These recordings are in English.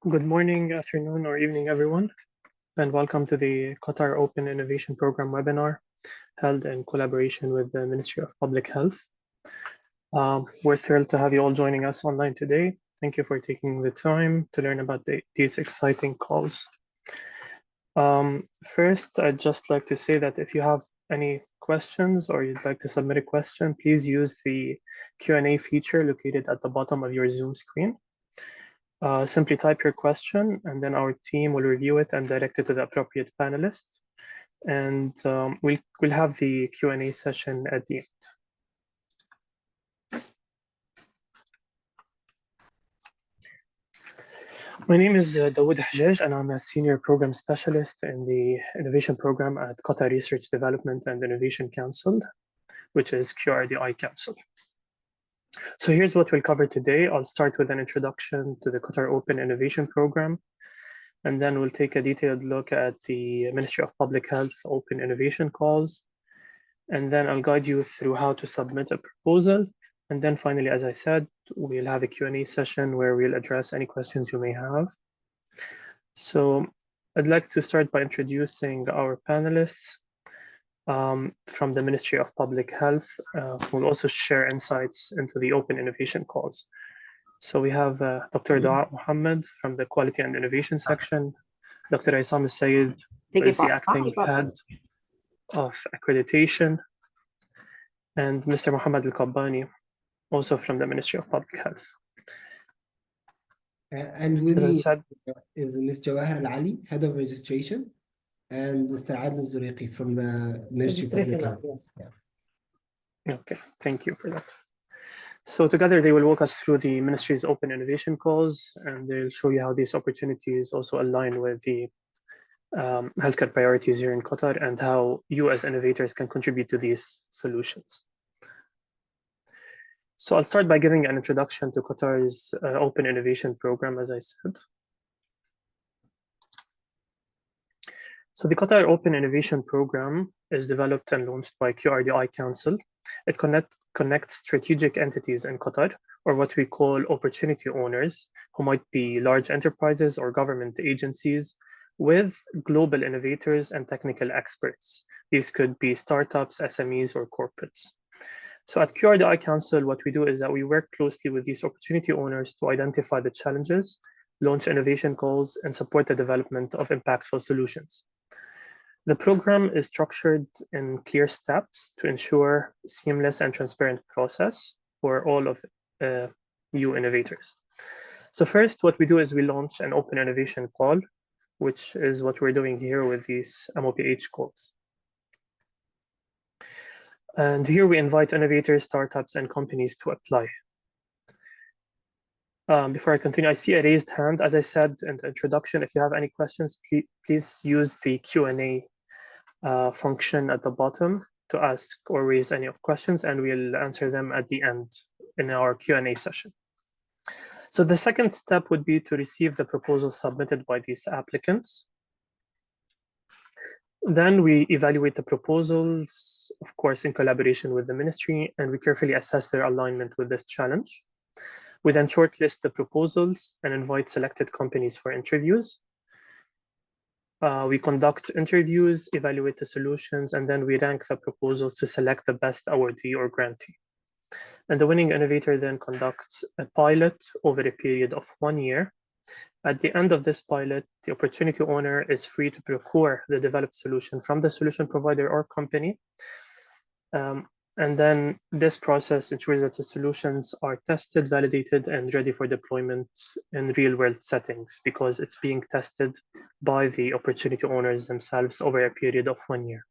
Good morning, afternoon, or evening, everyone, and welcome to the Qatar Open Innovation Program webinar held in collaboration with the Ministry of Public Health. We're thrilled to have you all joining us online today. Thank you for taking the time to learn about these exciting calls. First, I'd just like to say that if you have any questions or you'd like to submit a question, please use the Q&A feature located at the bottom of your Zoom screen. Simply type your question, and then our team will review it and direct it to the appropriate panelist. And we'll have the Q&A session at the end. My name is Dawood Hajjaj, and I'm a Senior Program Specialist in the Innovation Program at Qatar Research Development and Innovation Council, which is QRDI Council. So here's what we'll cover today. I'll start with an introduction to the Qatar Open Innovation Program, and then we'll take a detailed look at the Ministry of Public Health Open Innovation calls. And then I'll guide you through how to submit a proposal. And then finally, as I said, we'll have a Q&A session where we'll address any questions you may have. So I'd like to start by introducing our panelists from the Ministry of Public Health, who will also share insights into the open innovation calls. So we have Dr. Dua Mohammed from the Quality and Innovation section, Dr. Isam Sayed, who is the acting head of accreditation, and Mr. Mohammed Al-Qabbani, also from the Ministry of Public Health. And with me is Ms. Jawahar Al-Ali, Head of Registration, and Mr. Adil Zuriqi from the Ministry of Public Health. Yeah. Okay, thank you for that. So together they will walk us through the Ministry's open innovation calls, and they'll show you how these opportunities also align with the healthcare priorities here in Qatar and how you as innovators can contribute to these solutions. So I'll start by giving an introduction to Qatar's Open Innovation Program, as I said. So the Qatar Open Innovation Program is developed and launched by QRDI Council. It connects strategic entities in Qatar, or what we call opportunity owners, who might be large enterprises or government agencies, with global innovators and technical experts. These could be startups, SMEs, or corporates. So at QRDI Council, what we do is that we work closely with these opportunity owners to identify the challenges, launch innovation calls, and support the development of impactful solutions. The program is structured in clear steps to ensure seamless and transparent process for all of you innovators. So first, what we do is we launch an open innovation call, which is what we're doing here with these MOPH calls. And here we invite innovators, startups, and companies to apply. Before I continue, I see a raised hand. As I said in the introduction, if you have any questions, please use the Q&A function at the bottom to ask or raise any questions, and we'll answer them at the end in our Q&A session. So the second step would be to receive the proposals submitted by these applicants. Then we evaluate the proposals, of course, in collaboration with the ministry, and we carefully assess their alignment with this challenge. We then shortlist the proposals and invite selected companies for interviews. We conduct interviews, evaluate the solutions, and then we rank the proposals to select the best awardee or grantee. And the winning innovator then conducts a pilot over a period of 1 year. At the end of this pilot, the opportunity owner is free to procure the developed solution from the solution provider or company. And then this process ensures that the solutions are tested, validated, and ready for deployment in real-world settings, because it's being tested by the opportunity owners themselves over a period of 1 year.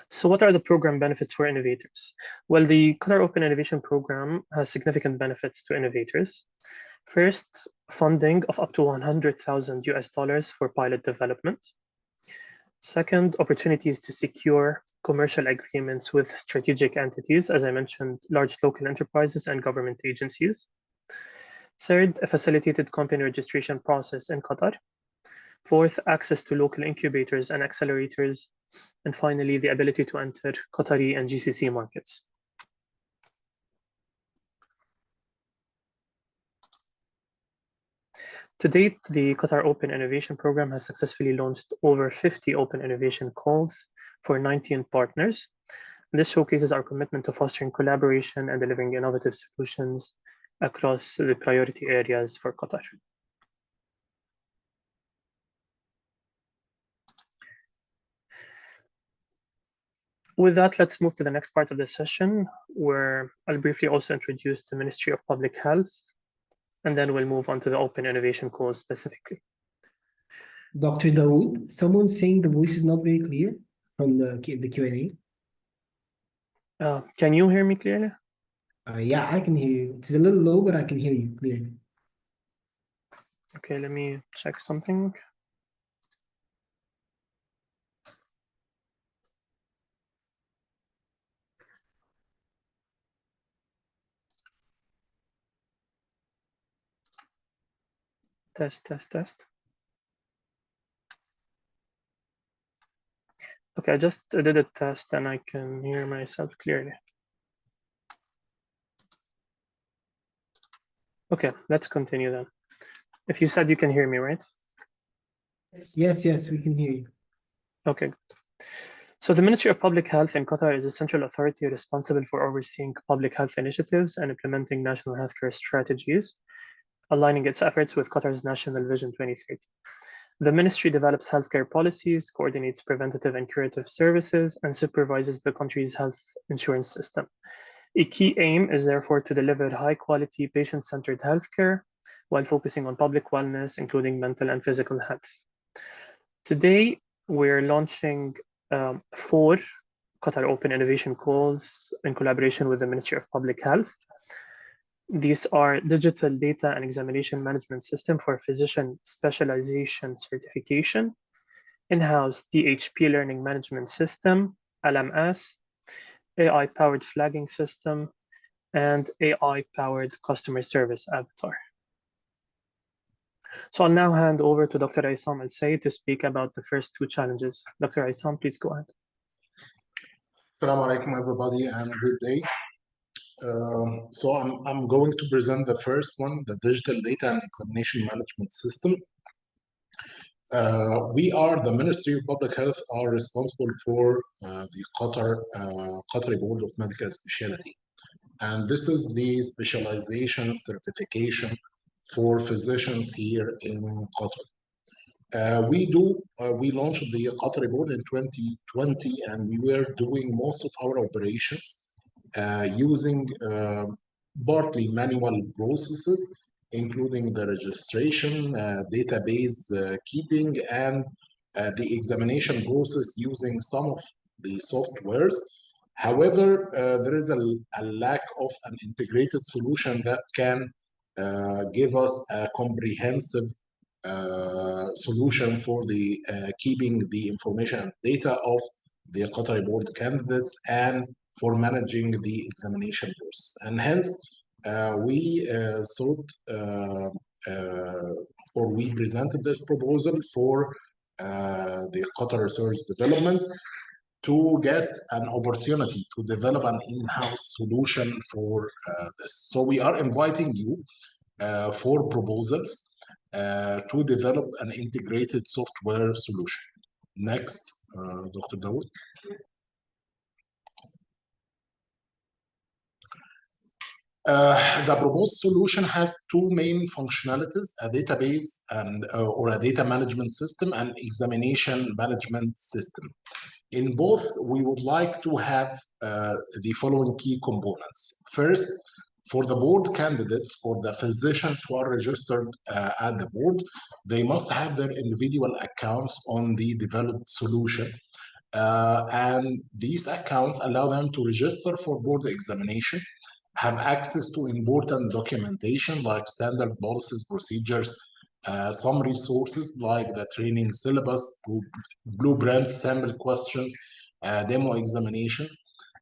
So what are the program benefits for innovators? Well, the Qatar Open Innovation Program has significant benefits to innovators. First, funding of up to $100,000 for pilot development. Second, opportunities to secure commercial agreements with strategic entities, as I mentioned, large local enterprises and government agencies. Third, a facilitated company registration process in Qatar. Fourth, access to local incubators and accelerators. And finally, the ability to enter Qatari and GCC markets. To date, the Qatar Open Innovation Program has successfully launched over 50 open innovation calls for 19 partners. This showcases our commitment to fostering collaboration and delivering innovative solutions across the priority areas for Qatar. With that, let's move to the next part of the session, where I'll briefly also introduce the Ministry of Public Health, and then we'll move on to the open innovation calls specifically. Dr. Dawood, someone's saying the voice is not very clear from the Q&A. Can you hear me clearly? Yeah, I can hear you. It's a little low, but I can hear you clearly. Okay, let me check something. Test, test, test. Okay, I just did a test and I can hear myself clearly. Okay, let's continue then. If you said you can hear me, right? Yes, we can hear you. Okay. So the Ministry of Public Health in Qatar is a central authority responsible for overseeing public health initiatives and implementing national healthcare strategies, aligning its efforts with Qatar's National Vision 2030. The ministry develops healthcare policies, coordinates preventative and curative services, and supervises the country's health insurance system. A key aim is therefore to deliver high-quality, patient-centered healthcare while focusing on public wellness, including mental and physical health. Today, we're launching 4 Qatar Open Innovation calls in collaboration with the Ministry of Public Health. These are Digital Data and Examination Management System for Physician Specialization Certification, In-house DHP Learning Management System, LMS, AI-powered flagging system, and AI-powered customer service avatar. So I'll now hand over to Dr. Aysam Al-Sayed to speak about the first 2 challenges. Dr. Aysam, please go ahead. Assalamu alaikum, everybody, and good day. So I'm going to present the first one, the Digital Data and Examination Management System. We are, the Ministry of Public Health, are responsible for the Qatar Board of Medical Specialty. And this is the specialization certification for physicians here in Qatar. We launched the Qatar Board in 2020, and we were doing most of our operations using partly manual processes, including the registration, database keeping, and the examination process using some of the softwares. However, there is a lack of an integrated solution that can give us a comprehensive solution for the keeping the information and data of the Qatari board candidates and for managing the examination process. And hence, we we presented this proposal for the Qatar Research Development to get an opportunity to develop an in-house solution for this. So we are inviting you for proposals to develop an integrated software solution. Next, Dr. Dawood. The proposed solution has 2 main functionalities: a database and or a data management system and examination management system. In both, we would like to have the following key components. First, for the board candidates or the physicians who are registered at the board, they must have their individual accounts on the developed solution. And these accounts allow them to register for board examination, have access to important documentation like standard policies, procedures, some resources like the training syllabus, blueprints, sample questions, demo examinations,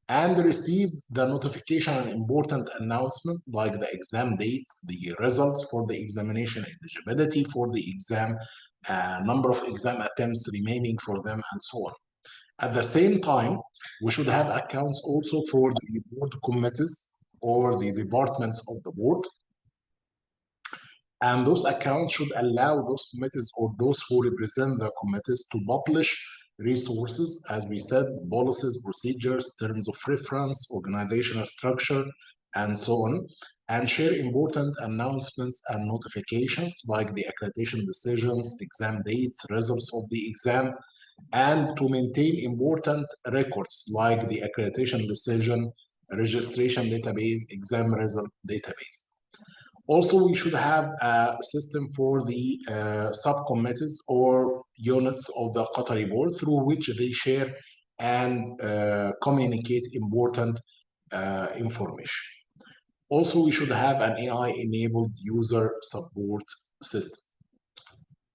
and receive the notification and important announcement like the exam dates, the results for the examination eligibility for the exam, number of exam attempts remaining for them, and so on. At the same time, we should have accounts also for the board committees or the departments of the board. And those accounts should allow those committees or those who represent the committees to publish resources, as we said, policies, procedures, terms of reference, organizational structure, and so on, and share important announcements and notifications like the accreditation decisions, exam dates, results of the exam, and to maintain important records like the accreditation decision, registration database, exam result database. Also, we should have a system for the subcommittees or units of the Qatari board through which they share and communicate important information. Also, we should have an AI-enabled user support system.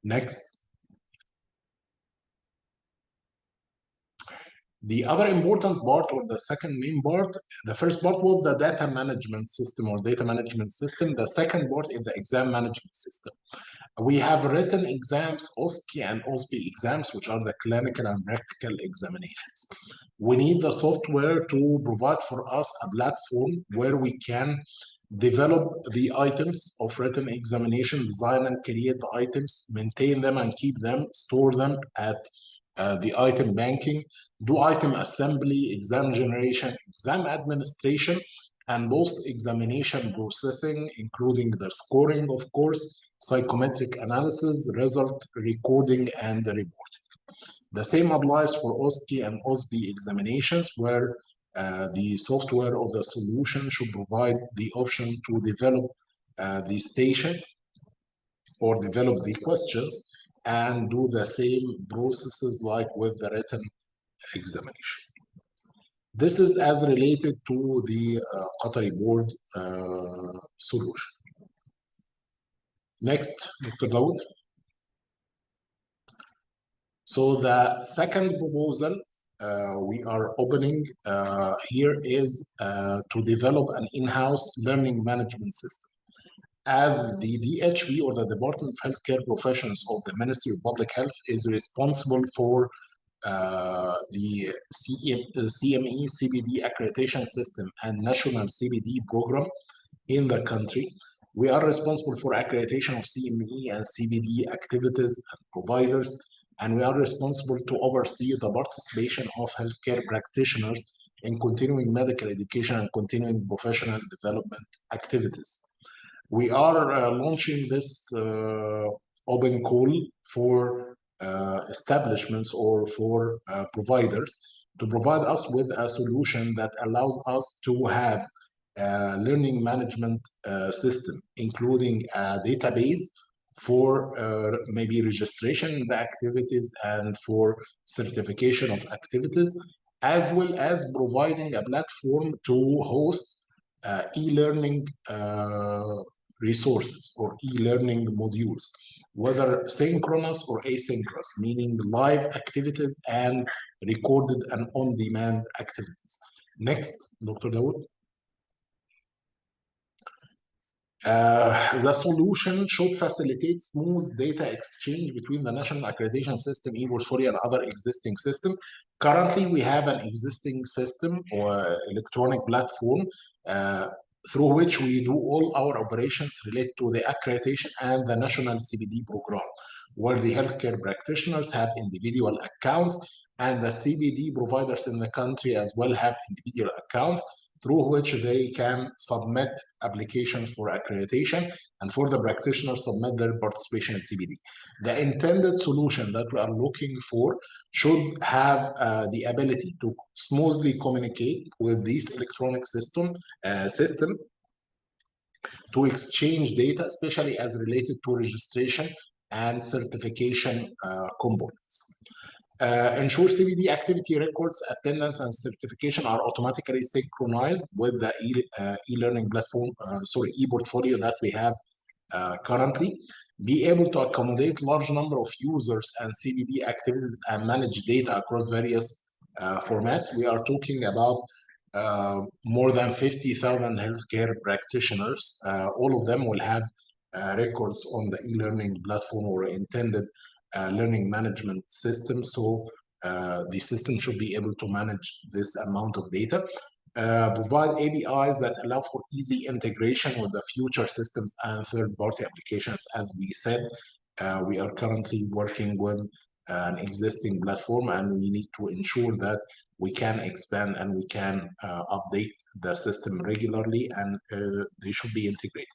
Next. The other important part, or the second main part, the first part was the data management system or data management system. The second part is the exam management system. We have written exams, OSCE and OSBE exams, which are the clinical and practical examinations. We need the software to provide for us a platform where we can develop the items of written examination, design and create the items, maintain them and keep them, store them at the item banking, do item assembly, exam generation, exam administration, and post-examination processing, including the scoring, of course, psychometric analysis, result recording, and the reporting. The same applies for OSCE and OSBE examinations, where the software of the solution should provide the option to develop the stations or develop the questions and do the same processes like with the written examination. This is as related to the Qatari board solution. Next, Dr. Dawood. So the second proposal we are opening here is to develop an in-house learning management system. As the DHB, or the Department of Healthcare Professions of the Ministry of Public Health, is responsible for the CME CBD accreditation system and national CBD program in the country. We are responsible for accreditation of CME and CBD activities and providers, and we are responsible to oversee the participation of healthcare practitioners in continuing medical education and continuing professional development activities. We are launching this open call for establishments or for providers to provide us with a solution that allows us to have a learning management system, including a database for maybe registration in the activities and for certification of activities, as well as providing a platform to host e-learning resources or e-learning modules, whether synchronous or asynchronous, meaning live activities and recorded and on-demand activities. Next, Dr. Dawood. The solution should facilitate smooth data exchange between the national accreditation system, e-portfolio, and other existing systems. Currently, we have an existing system or electronic platform through which we do all our operations related to the accreditation and the national CBD program, where the healthcare practitioners have individual accounts and the CBD providers in the country as well have individual accounts through which they can submit applications for accreditation and for the practitioners submit their participation in CBD. The intended solution that we are looking for should have the ability to smoothly communicate with this electronic system to exchange data, especially as related to registration and certification components. Ensure CBD activity records, attendance, and certification are automatically synchronized with the e-learning platform, e-portfolio that we have currently. Be able to accommodate large number of users and CBD activities and manage data across various formats. We are talking about more than 50,000 healthcare practitioners. All of them will have records on the e-learning platform or intended learning management system. So the system should be able to manage this amount of data. provide APIs that allow for easy integration with the future systems and third-party applications. As we said, we are currently working with an existing platform, and we need to ensure that we can expand and we can update the system regularly, and they should be integrated.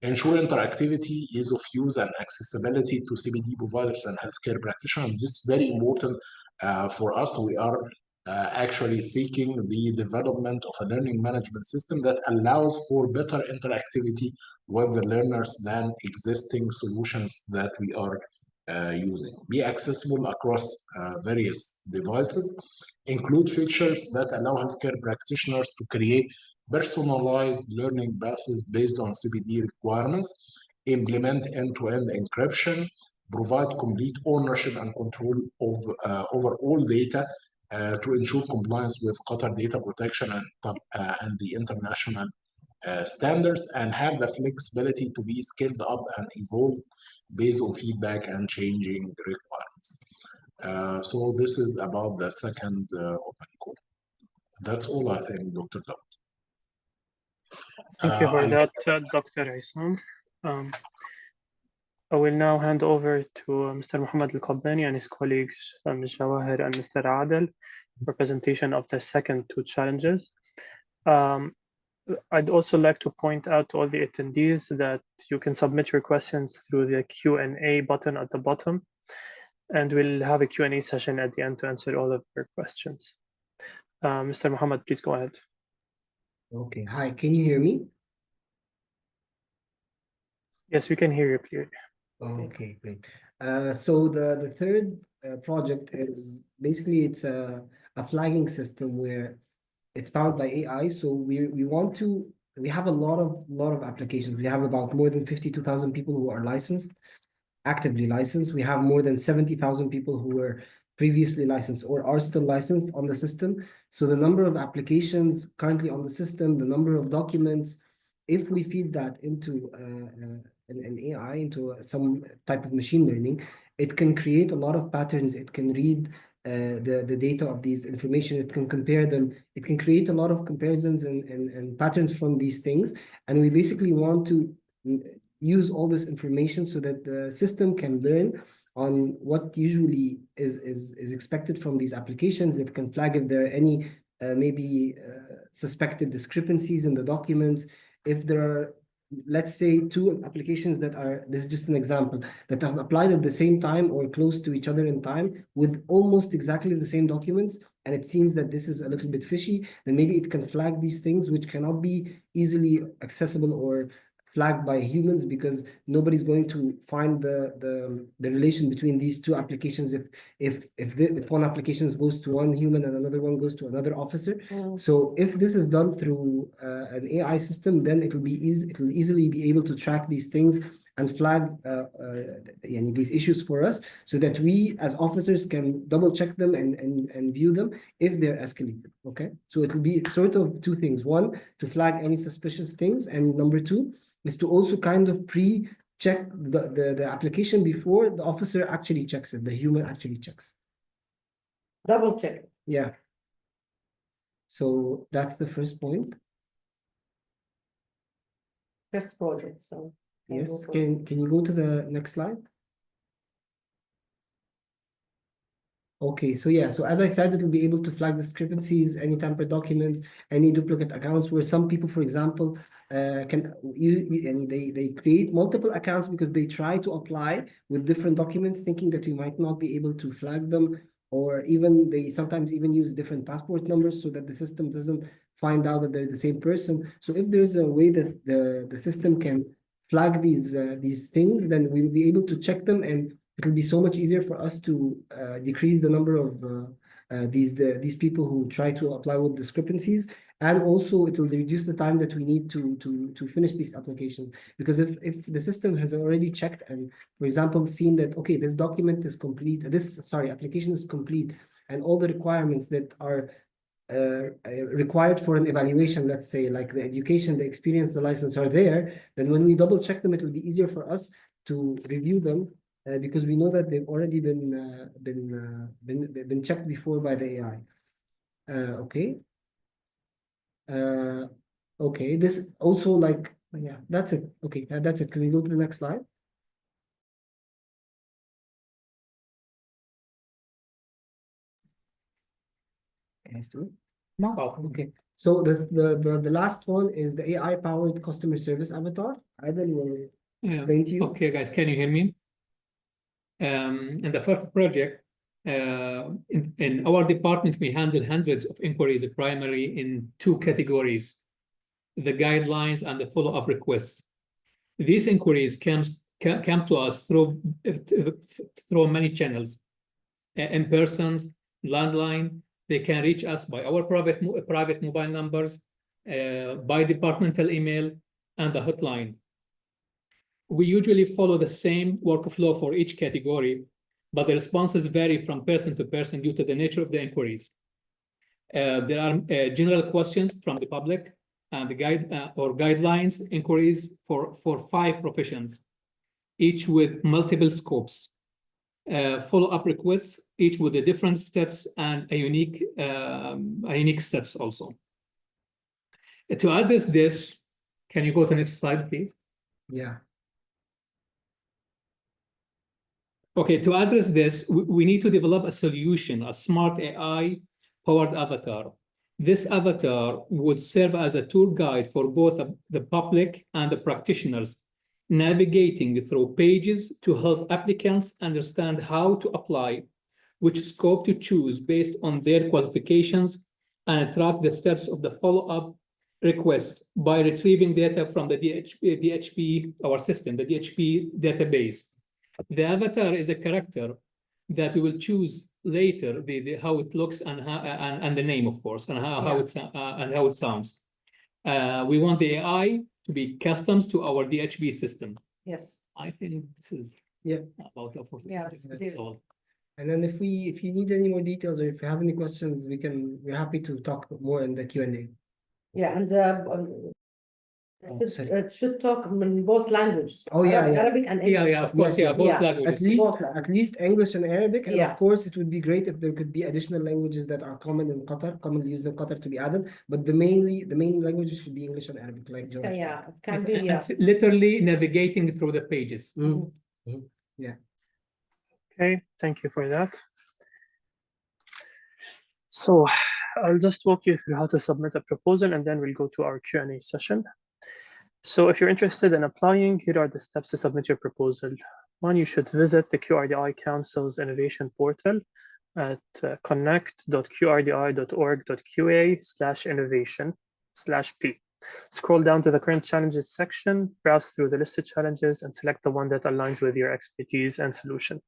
Ensure interactivity, ease of use, and accessibility to CBD providers and healthcare practitioners. This is very important for us. We are actually seeking the development of a learning management system that allows for better interactivity with the learners than existing solutions that we are using. Be accessible across various devices. Include features that allow healthcare practitioners to create personalized learning paths based on CBD requirements. Implement end-to-end encryption. Provide complete ownership and control over all data to ensure compliance with Qatar data protection and the international standards, and have the flexibility to be scaled up and evolve based on feedback and changing requirements. So this is about the second open call. That's all, I think, Dr. Daud. Thank you for that, Dr. Isam. I will now hand over to Mr. Mohammed Al-Qabbani and his colleagues, Ms. Jawahir and Mr. Adel, for presentation of the second two challenges. I'd also like to point out to all the attendees that you can submit your questions through the Q&A button at the bottom, and we'll have a Q&A session at the end to answer all of your questions. Mr. Mohammed, please go ahead. Okay, hi, can you hear me? Yes, we can hear you clearly. Okay, great. So the third project is basically it's a flagging system where it's powered by AI. So we have a lot of applications. We have about more than 52,000 people who are licensed, actively licensed. We have more than 70,000 people who were previously licensed or are still licensed on the system. So the number of applications currently on the system, the number of documents, if we feed that into an AI, into some type of machine learning, it can create a lot of patterns. It can read the data of these information. It can compare them. It can create a lot of comparisons and patterns from these things. And we basically want to use all this information so that the system can learn on what usually is expected from these applications. It can flag if there are any maybe suspected discrepancies in the documents. If there are, let's say, two applications that are, this is just an example, that have applied at the same time or close to each other in time with almost exactly the same documents, and it seems that this is a little bit fishy, then maybe it can flag these things which cannot be easily accessible or flagged by humans, because nobody's going to find the relation between these two applications if one application goes to one human and another one goes to another officer. So if this is done through an AI system, then it will easily be able to track these things and flag these issues for us, so that we as officers can double check them and view them if they're escalated. Okay, so it will be sort of two things: one, to flag any suspicious things, and number two is to also kind of pre-check the application before the officer actually checks it, the human actually checks. Double check. Yeah. So that's the first point. First project, so. Yes, can you go to the next slide? Okay, so yeah, so as I said, it will be able to flag discrepancies, any tampered documents, any duplicate accounts, where some people, for example, they create multiple accounts because they try to apply with different documents, thinking that we might not be able to flag them, or even they sometimes even use different passport numbers so that the system doesn't find out that they're the same person. So if there's a way that the system can flag these things, then we'll be able to check them, and it'll be so much easier for us to decrease the number of these people who try to apply with discrepancies, and also it will reduce the time that we need to finish these applications. Because if the system has already checked and, for example, seen that okay, this document is complete, application is complete, and all the requirements that are required for an evaluation, let's say like the education, the experience, the license are there, then when we double check them, it will be easier for us to review them. Because we know that they've already been checked before by the AI. Okay. Okay, this also like, yeah, that's it. Okay, that's it. Can we go to the next slide? Okay, Stu? No. Okay, so the last one is the AI-powered customer service avatar. Adel will explain to you. Okay, guys, can you hear me? In the first project, in our department, we handle hundreds of inquiries, primarily in two categories: the guidelines and the follow-up requests. These inquiries come to us through many channels, in persons, landline. They can reach us by our private mobile numbers, by departmental email, and the hotline. We usually follow the same workflow for each category, but the responses vary from person to person due to the nature of the inquiries. There are general questions from the public and the guidelines inquiries for 5 professions, each with multiple scopes. Follow-up requests, each with the different steps and a unique steps also. To address this, can you go to the next slide, please? Yeah. Okay, to address this, we need to develop a solution, a smart AI-powered avatar. This avatar would serve as a tour guide for both the public and the practitioners, navigating through pages to help applicants understand how to apply, which scope to choose based on their qualifications, and track the steps of the follow-up requests by retrieving data from the DHP, our system, the DHP database. The avatar is a character that we will choose later, how it looks and the name, of course, and how it sounds. We want the AI to be custom to our DHP system. Yes. I think this is about that's all. And then if you need any more details or if you have any questions, we're happy to talk more in the Q&A. Yeah, and it should talk in both languages. Oh, yeah, yeah. Arabic and English. Yeah, of course, Yes, both yes. languages. At least English and Arabic, and Yeah. of course it would be great if there could be additional languages that are common in Qatar, commonly used in Qatar, to be added. But the main languages should be English and Arabic, like George. Yeah, it can It's, be. Yeah. it's literally navigating through the pages. Yeah. Okay, thank you for that. So I'll just walk you through how to submit a proposal, and then we'll go to our Q&A session. So if you're interested in applying, here are the steps to submit your proposal. One, you should visit the QRDI Council's innovation portal at connect.qrdi.org.qa/innovation/p. Scroll down to the current challenges section, browse through the listed challenges, and select the one that aligns with your expertise and solution.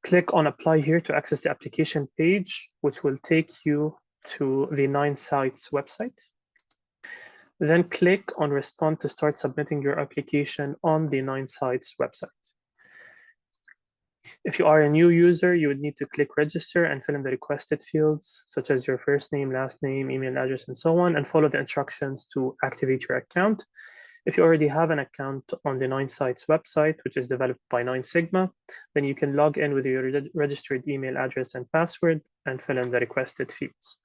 Click on Apply here to access the application page, which will take you to the 9 Sites website. Then click on Respond to start submitting your application on the 9 Sites website. If you are a new user, you would need to click Register and fill in the requested fields, such as your first name, last name, email address, and so on, and follow the instructions to activate your account. If you already have an account on the 9 Sites website, which is developed by 9 Sigma, then you can log in with your registered email address and password and fill in the requested fields.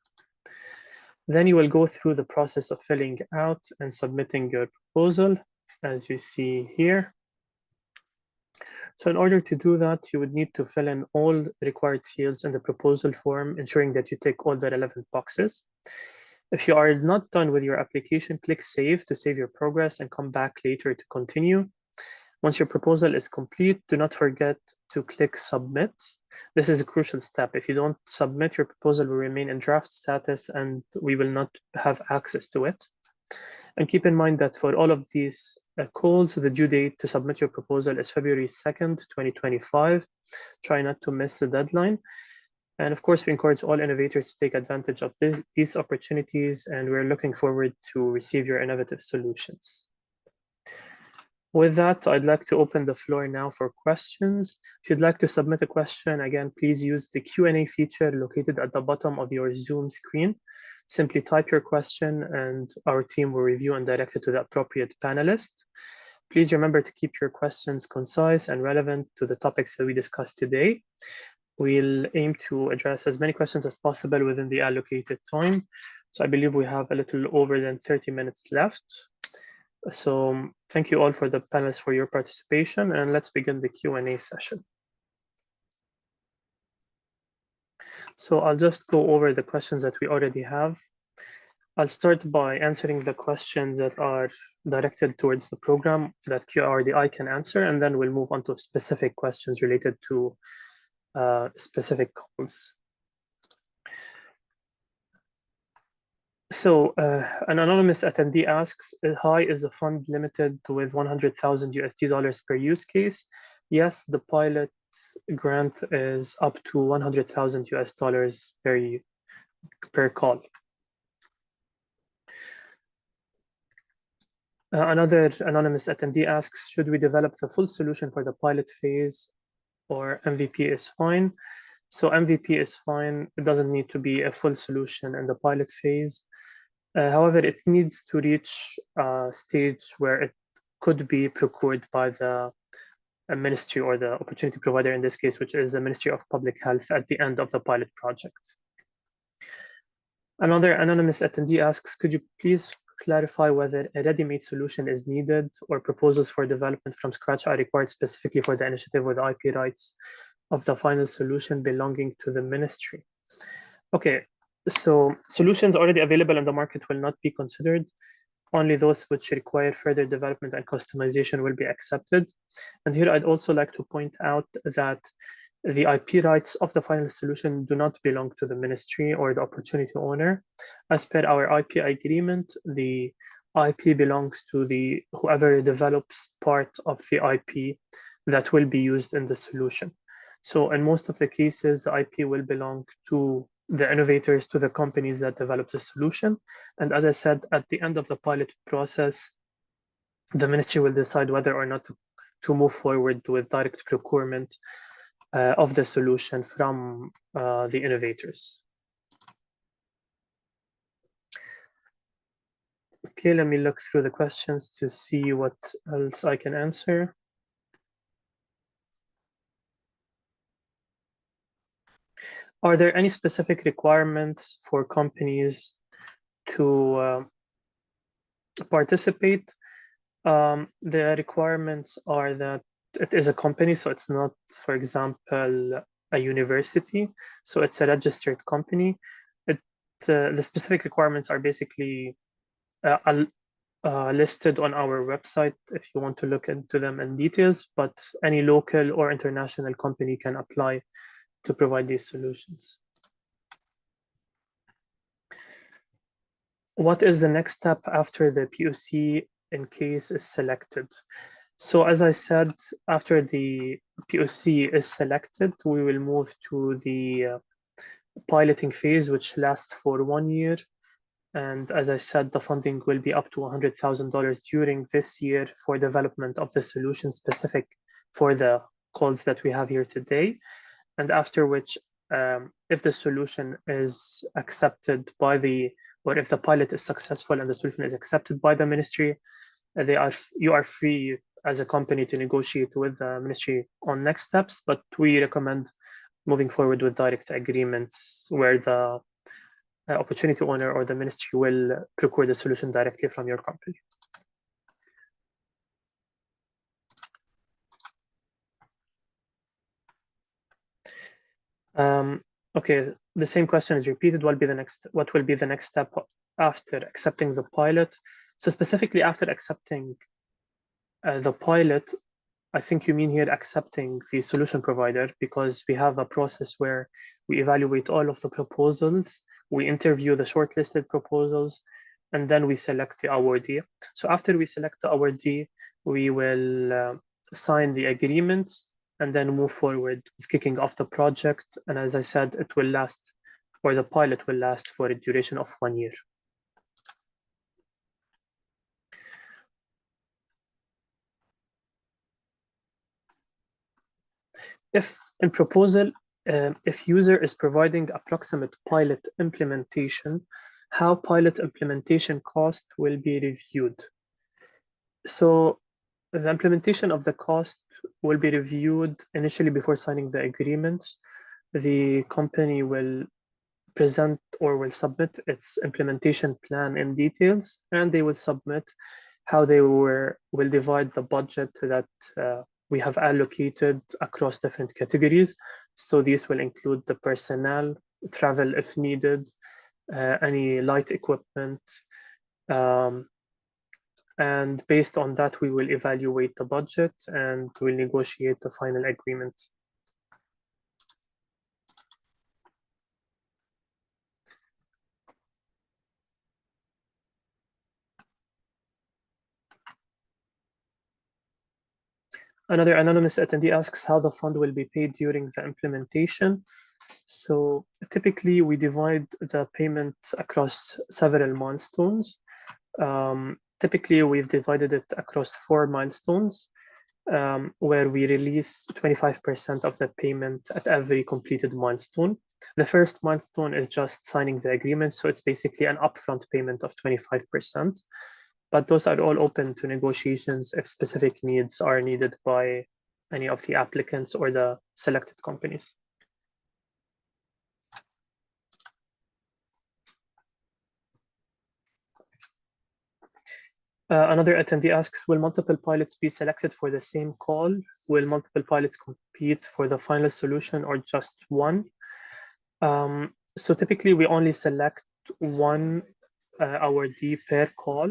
Then you will go through the process of filling out and submitting your proposal, as you see here. So in order to do that, you would need to fill in all required fields in the proposal form, ensuring that you tick all the relevant boxes. If you are not done with your application, click Save to save your progress and come back later to continue. Once your proposal is complete, do not forget to click Submit. This is a crucial step. If you don't submit, your proposal will remain in draft status and we will not have access to it. And keep in mind that for all of these calls, the due date to submit your proposal is February 2nd, 2025. Try not to miss the deadline. And of course, we encourage all innovators to take advantage of these opportunities, and we're looking forward to receive your innovative solutions. With that, I'd like to open the floor now for questions. If you'd like to submit a question, again, please use the Q&A feature located at the bottom of your Zoom screen. Simply type your question and our team will review and direct it to the appropriate panelist. Please remember to keep your questions concise and relevant to the topics that we discussed today. we'll aim to address as many questions as possible within the allocated time. So I believe we have a little over than 30 minutes left. So thank you all for the panelists for your participation, and let's begin the Q&A session. So I'll just go over the questions that we already have. I'll start by answering the questions that are directed towards the program that QRDI can answer, and then we'll move on to specific questions related to specific calls. So an anonymous attendee asks, hi, is the fund limited with 100,000 USD dollars per use case? Yes, the pilot grant is up to 100,000 US dollars per call. Another anonymous attendee asks, should we develop the full solution for the pilot phase or MVP is fine? So MVP is fine. It doesn't need to be a full solution in the pilot phase. However, it needs to reach a stage where it could be procured by the ministry or the opportunity provider in this case, which is the Ministry of Public Health at the end of the pilot project. Another anonymous attendee asks, could you please clarify whether a ready-made solution is needed or proposals for development from scratch are required specifically for the initiative with IP rights of the final solution belonging to the ministry? Okay, so solutions already available in the market will not be considered. Only those which require further development and customization will be accepted. And here I'd also like to point out that the IP rights of the final solution do not belong to the ministry or the opportunity owner. As per our IP agreement, the IP belongs to whoever develops part of the IP that will be used in the solution. So in most of the cases, the IP will belong to the innovators, to the companies that develop the solution. And as I said, at the end of the pilot process, the ministry will decide whether or not to move forward with direct procurement of the solution from the innovators. Okay, let me look through the questions to see what else I can answer. Are there any specific requirements for companies to participate? The requirements are that it is a company, so it's not, for example, a university. So it's a registered company. The specific requirements are basically listed on our website if you want to look into them in details, but any local or international company can apply to provide these solutions. What is the next step after the POC in case is selected? So as I said, after the POC is selected, we will move to the piloting phase, which lasts for 1 year. And as I said, the funding will be up to $100,000 during this year for development of the solution specific for the calls that we have here today. And after which, if the solution is accepted by or if the pilot is successful and the solution is accepted by the ministry, you are free as a company to negotiate with the ministry on next steps, but we recommend moving forward with direct agreements where the opportunity owner or the ministry will procure the solution directly from your company. Okay, the same question is repeated. What will be the next step after accepting the pilot? So specifically after accepting the pilot, I think you mean here accepting the solution provider, because we have a process where we evaluate all of the proposals, we interview the shortlisted proposals, and then we select the awardee. So after we select the awardee, we will sign the agreements and then move forward with kicking off the project. And as I said, it will last, or the pilot will last for a duration of 1 year. If in proposal, if user is providing approximate pilot implementation, how pilot implementation cost will be reviewed? So the implementation of the cost will be reviewed initially before signing the agreements. the company will present or will submit its implementation plan in details, and they will submit how they will divide the budget that we have allocated across different categories. So these will include the personnel, travel if needed, any light equipment, and based on that, we will evaluate the budget and we'll negotiate the final agreement. Another anonymous attendee asks how the fund will be paid during the implementation. So typically we divide the payment across several milestones. Typically we've divided it across 4 milestones, where we release 25% of the payment at every completed milestone. The first milestone is just signing the agreement, so it's basically an upfront payment of 25%. But those are all open to negotiations if specific needs are needed by any of the applicants or the selected companies. Another attendee asks, will multiple pilots be selected for the same call? Will multiple pilots compete for the final solution or just one? So typically we only select one awardee per call.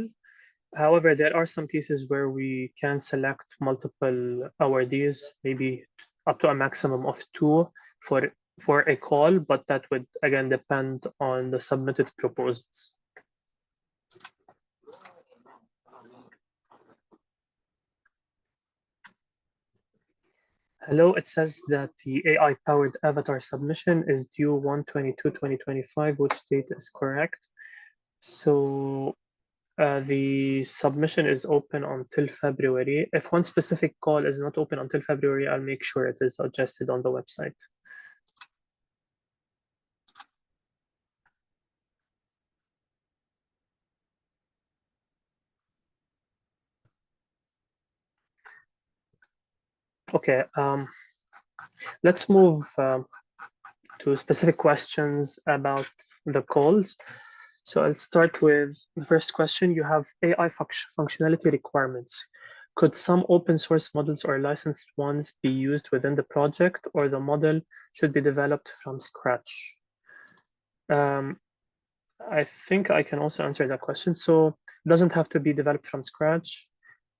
However, there are some cases where we can select multiple awardees, maybe up to a maximum of 2 for a call, but that would again depend on the submitted proposals. Hello, it says that the AI-powered avatar submission is due 1/22/2025, which date is correct? So the submission is open until February. If one specific call is not open until February, I'll make sure it is adjusted on the website. Okay, let's move to specific questions about the calls. So I'll start with the first question. You have AI functionality requirements. Could some open source models or licensed ones be used within the project, or the model should be developed from scratch? I think I can also answer that question. So it doesn't have to be developed from scratch.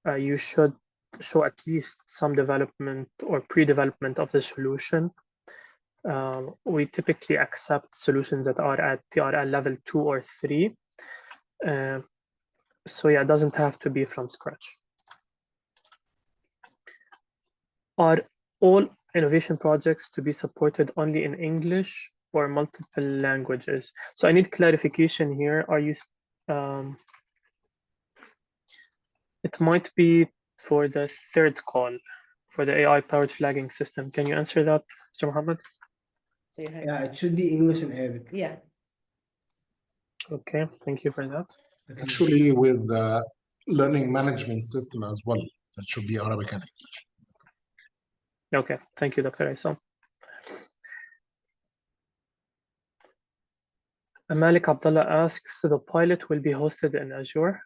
You should show at least some development or pre-development of the solution. We typically accept solutions that are at TRL level 2 or 3. So yeah, it doesn't have to be from scratch. Are all innovation projects to be supported only in English or multiple languages? So I need clarification here. Are you, it might be for the third call, for the AI-powered flagging system. Can you answer that, Mr. Mohammed? Yeah, it should be English and Arabic. Yeah. Okay, thank you for that. Actually, with the learning management system as well, that should be Arabic and English. Okay, thank you, Dr. Aysam. Malik Abdullah asks, the pilot will be hosted in Azure.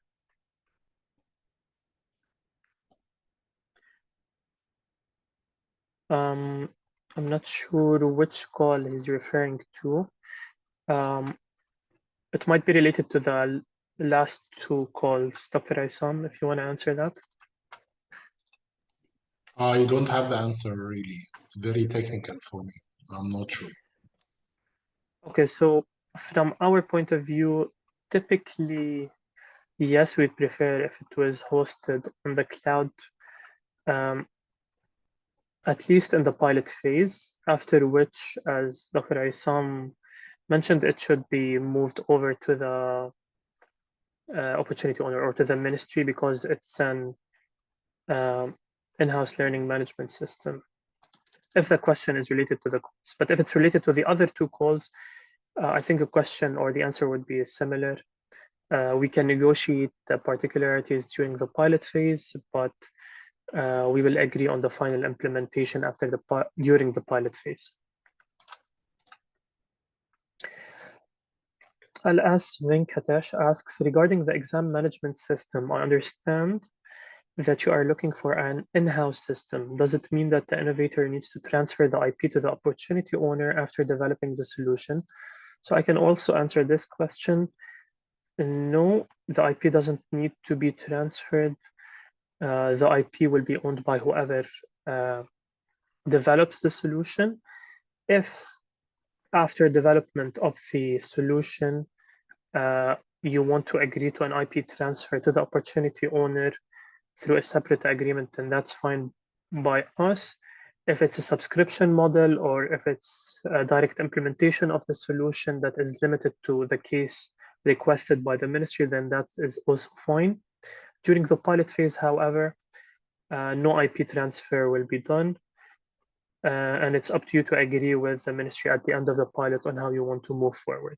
I'm not sure which call he's referring to. It might be related to the last 2 calls, Dr. Aysam, if you want to answer that. I don't have the answer really. It's very technical for me. I'm not sure. Okay, so from our point of view, typically, yes, we'd prefer if it was hosted on the cloud, at least in the pilot phase, after which, as Dr. Aysam mentioned, it should be moved over to the opportunity owner or to the ministry because it's an in-house learning management system. If the question is related to the calls, but if it's related to the other 2 calls, I think the question or the answer would be similar. We can negotiate the particularities during the pilot phase, but we will agree on the final implementation during the pilot phase. Al-As Venkatesh asks, regarding the exam management system, I understand that you are looking for an in-house system. Does it mean that the innovator needs to transfer the IP to the opportunity owner after developing the solution? So I can also answer this question. No, the IP doesn't need to be transferred. The IP will be owned by whoever develops the solution. If after development of the solution, you want to agree to an IP transfer to the opportunity owner through a separate agreement, then that's fine by us. If it's a subscription model or if it's a direct implementation of the solution that is limited to the case requested by the ministry, then that is also fine. During the pilot phase, however, no IP transfer will be done. And it's up to you to agree with the ministry at the end of the pilot on how you want to move forward.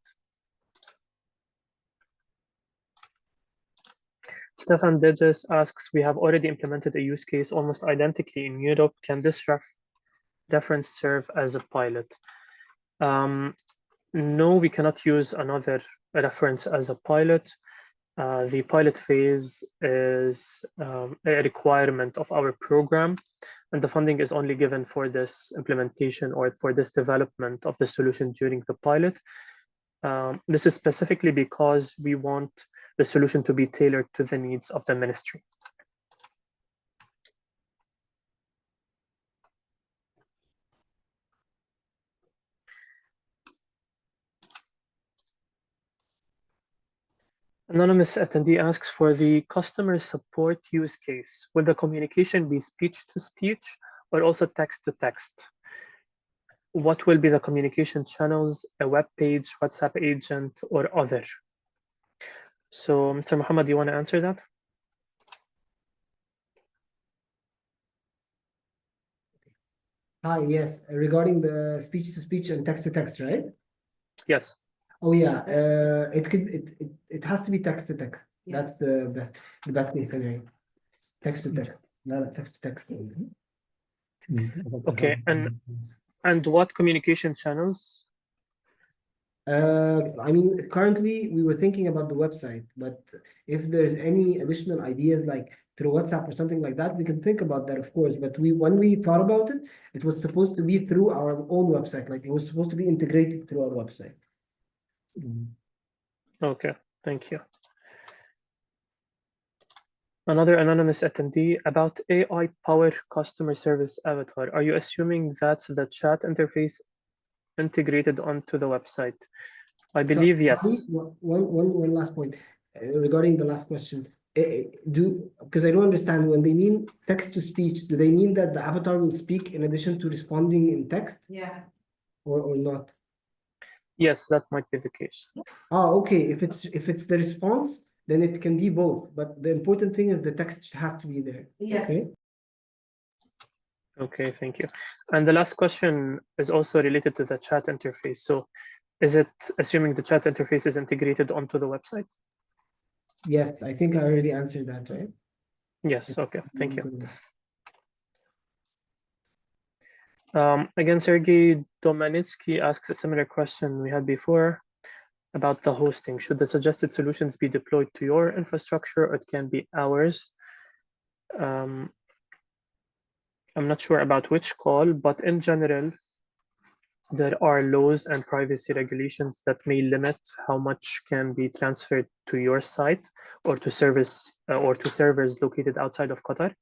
Stefan Dejes asks, we have already implemented a use case almost identically in Europe. Can this reference serve as a pilot? No, we cannot use another reference as a pilot. The pilot phase is a requirement of our program, and the funding is only given for this implementation or for this development of the solution during the pilot. This is specifically because we want the solution to be tailored to the needs of the ministry. Anonymous attendee asks, for the customer support use case, will the communication be speech to speech or also text to text? What will be the communication channels, a web page, WhatsApp agent, or other? So, Mr. Muhammad, do you want to answer that? Hi, yes, regarding the speech to speech and text to text, right? Yes. Oh yeah, it has to be text to text. That's the best case scenario. Text to text, not text to text. Okay, and what communication channels? I mean, currently we were thinking about the website, but if there's any additional ideas like through WhatsApp or something like that, we can think about that, of course. But when we thought about it, it was supposed to be through our own website. Like it was supposed to be integrated through our website. Okay, thank you. Another anonymous attendee, about AI-powered customer service avatar. Are you assuming that's the chat interface integrated onto the website? I believe yes. One last point regarding the last question. Because I don't understand, when they mean text to speech, do they mean that the avatar will speak in addition to responding in text? Yeah. Or not? Yes, that might be the case. Oh, okay. If it's the response, then it can be both. But the important thing is the text has to be there. Yes. Okay. Okay, thank you. And the last question is also related to the chat interface. So is it assuming the chat interface is integrated onto the website? Yes, I think I already answered that, right? Yes, okay, thank you. Good. Again, Sergey Domanitsky asks a similar question we had before about the hosting. Should the suggested solutions be deployed to your infrastructure or it can be ours? I'm not sure about which call, but in general, there are laws and privacy regulations that may limit how much can be transferred to your site or to servers located outside of Qatar.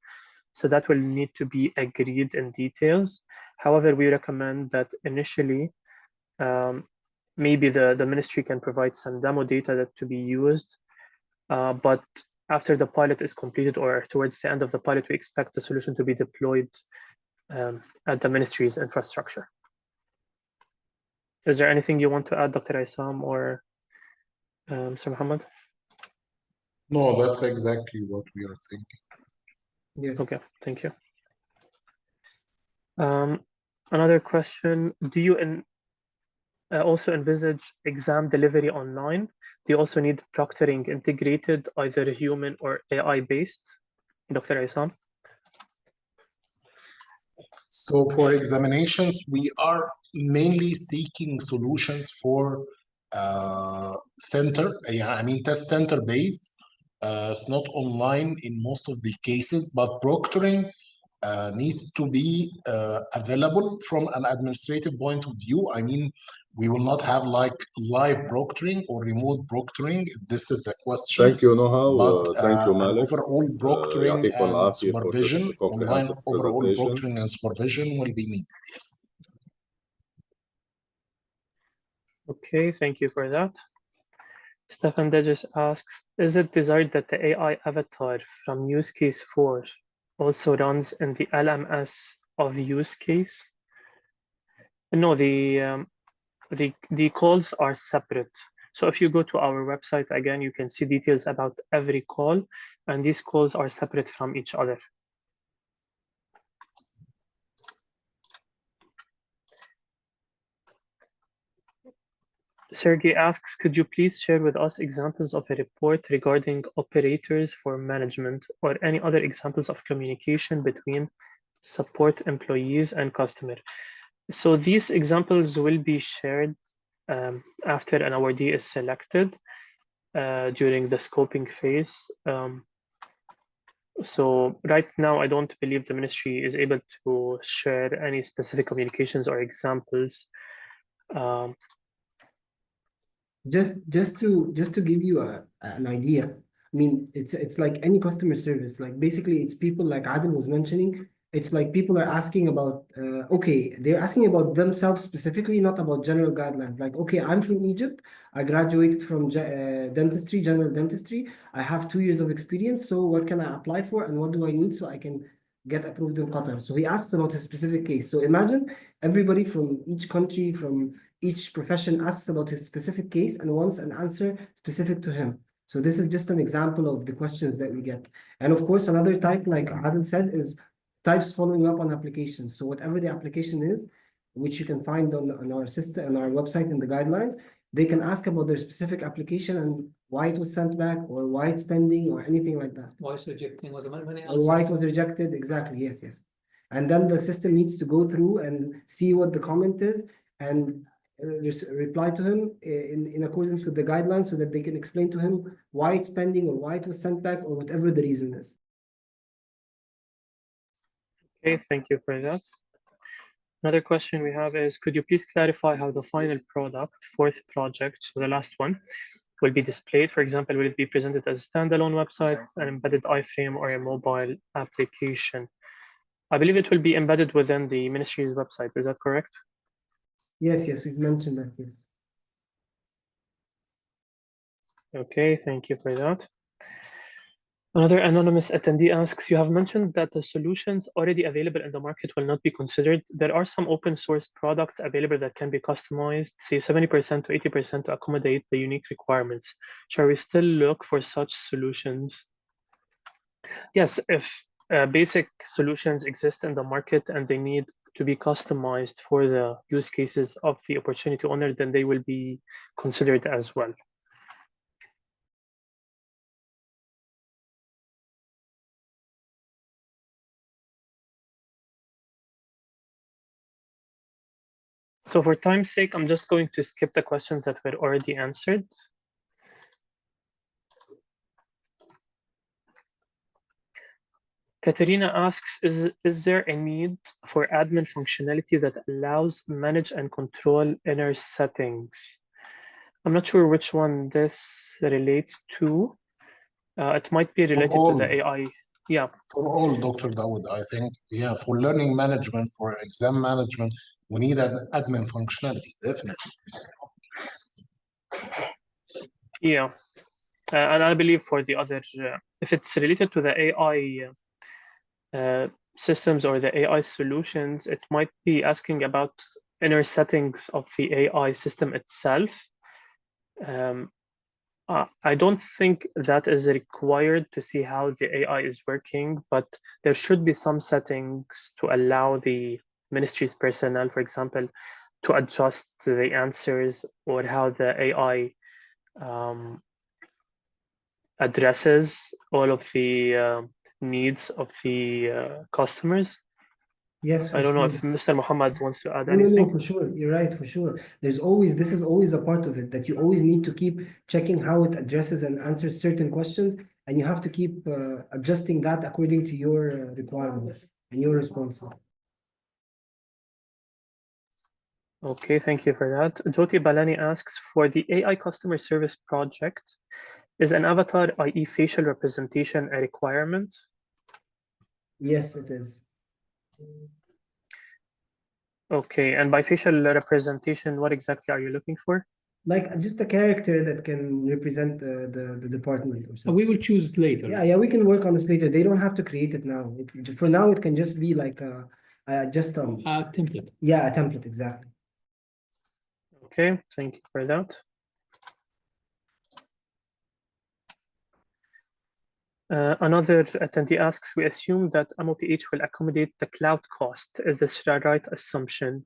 So that will need to be agreed in details. However, we recommend that initially, maybe the ministry can provide some demo data that to be used, but after the pilot is completed or towards the end of the pilot, we expect the solution to be deployed at the ministry's infrastructure. Is there anything you want to add, Dr. Isam or Sir Muhammad? No, that's exactly what we are thinking. Yes. Okay, thank you. Another question, do you also envisage exam delivery online? Do you also need proctoring integrated, either human or AI-based? Dr. Isam? So for examinations, we are mainly seeking solutions for center, I mean test center based. It's not online in most of the cases, but proctoring needs to be available from an administrative point of view. I mean, we will not have like live proctoring or remote proctoring, if this is the question. Thank you, Noha. But Thank you, an Malik. overall proctoring يعطيكم and العافية for this supervision, online comprehensive overall presentation. proctoring and supervision will be needed, yes. Okay, thank you for that. Stefan Deges asks, is it desired that the AI avatar from use case 4 also runs in the LMS of use case? No, the calls are separate. So if you go to our website, again, you can see details about every call, and these calls are separate from each other. Sergey asks, could you please share with us examples of a report regarding operators for management or any other examples of communication between support employees and customer? So these examples will be shared after an awardee is selected during the scoping phase. So right now, I don't believe the ministry is able to share any specific communications or examples. Just to give you an idea, I mean, it's like any customer service. Like basically, it's people like Adil was mentioning. It's like people are asking about, okay, they're asking about themselves specifically, not about general guidelines. Like, okay, I'm from Egypt. I graduated from dentistry, general dentistry. I have 2 years of experience. So what can I apply for and what do I need so I can get approved in Qatar? So he asked about a specific case. So imagine everybody from each country, from each profession asks about his specific case and wants an answer specific to him. So this is just an example of the questions that we get. And of course, another type, like Adil said, is types following up on applications. So whatever the application is, which you can find on our system, on our website in the guidelines, they can ask about their specific application and why it was sent back or why it's pending or anything like that. Why it's rejecting was many Or why it was rejected, exactly, yes, yes. And then the system needs to go through and see what the comment is and reply to him in accordance with the guidelines so that they can explain to him why it's pending or why it was sent back or whatever the reason is. Okay, thank you for that. Another question we have is, could you please clarify how the final product, fourth project, so the last one, will be displayed? For example, will it be presented as a standalone website, an embedded iframe, or a mobile application? I believe it will be embedded within the ministry's website. Is that correct? Yes, yes, we've mentioned that, yes. Okay, thank you for that. Another anonymous attendee asks, you have mentioned that the solutions already available in the market will not be considered. There are some open source products available that can be customized, say 70% to 80% to accommodate the unique requirements. Shall we still look for such solutions? Yes, if basic solutions exist in the market and they need to be customized for the use cases of the opportunity owner, then they will be considered as well. So for time's sake, I'm just going to skip the questions that were already answered. Katerina asks, is there a need for admin functionality that allows manage and control inner settings? I'm not sure which one this relates to. It might be related to the AI. Yeah. For all, Dr. Dawood, I think, yeah, for learning management, for exam management, we need an admin functionality, definitely. Yeah. And I believe for the other, if it's related to the AI systems or the AI solutions, it might be asking about inner settings of the AI system itself. I don't think that is required to see how the AI is working, but there should be some settings to allow the ministry's personnel, for example, to adjust the answers or how the AI addresses all of the needs of the customers. Yes, I for don't know sure. if Mr. Muhammad wants to add No, no, anything. for sure. You're right, for sure. This is always a part of it that you always need to keep checking how it addresses and answers certain questions, and you have to keep adjusting that according to your requirements and your responses. Okay, thank you for that. Jyoti Balani asks, for the AI customer service project, is an avatar, i.e. facial representation, a requirement? Yes, it is. Okay, and by facial representation, what exactly are you looking for? Like just a character that can represent the department or something. We will choose it later. Yeah, we can work on this later. They don't have to create it now. For now, it can just be like just A template. yeah, a template, exactly. Okay, thank you for that. Another attendee asks, we assume that MOPH will accommodate the cloud cost. Is this the right assumption?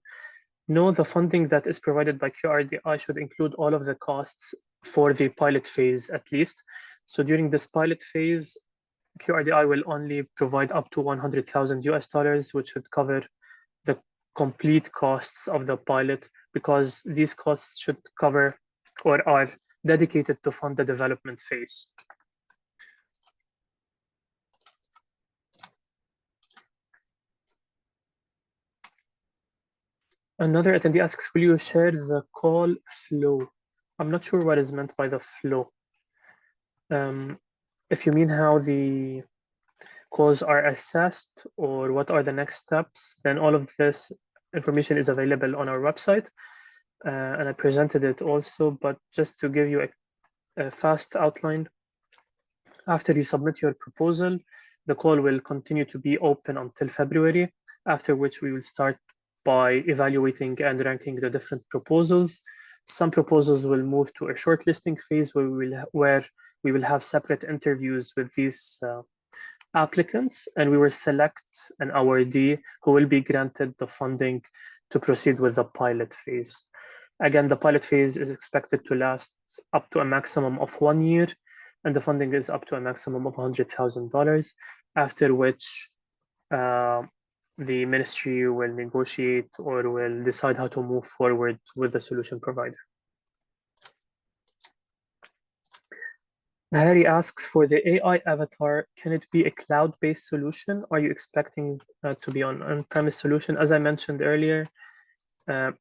No, the funding that is provided by QRDI should include all of the costs for the pilot phase at least. So during this pilot phase, QRDI will only provide up to 100,000 US dollars, which should cover the complete costs of the pilot, because these costs should cover or are dedicated to fund the development phase. Another attendee asks, will you share the call flow? I'm not sure what is meant by the flow. If you mean how the calls are assessed or what are the next steps, then all of this information is available on our website. And I presented it also, but just to give you a fast outline, after you submit your proposal, the call will continue to be open until February, after which we will start by evaluating and ranking the different proposals. Some proposals will move to a shortlisting phase where we will have separate interviews with these applicants, and we will select an awardee who will be granted the funding to proceed with the pilot phase. Again, the pilot phase is expected to last up to a maximum of 1 year, and the funding is up to a maximum of $100,000, after which the ministry will negotiate or will decide how to move forward with the solution provider. Harry asks, for the AI avatar, can it be a cloud-based solution? Are you expecting to be on-premise solution? As I mentioned earlier,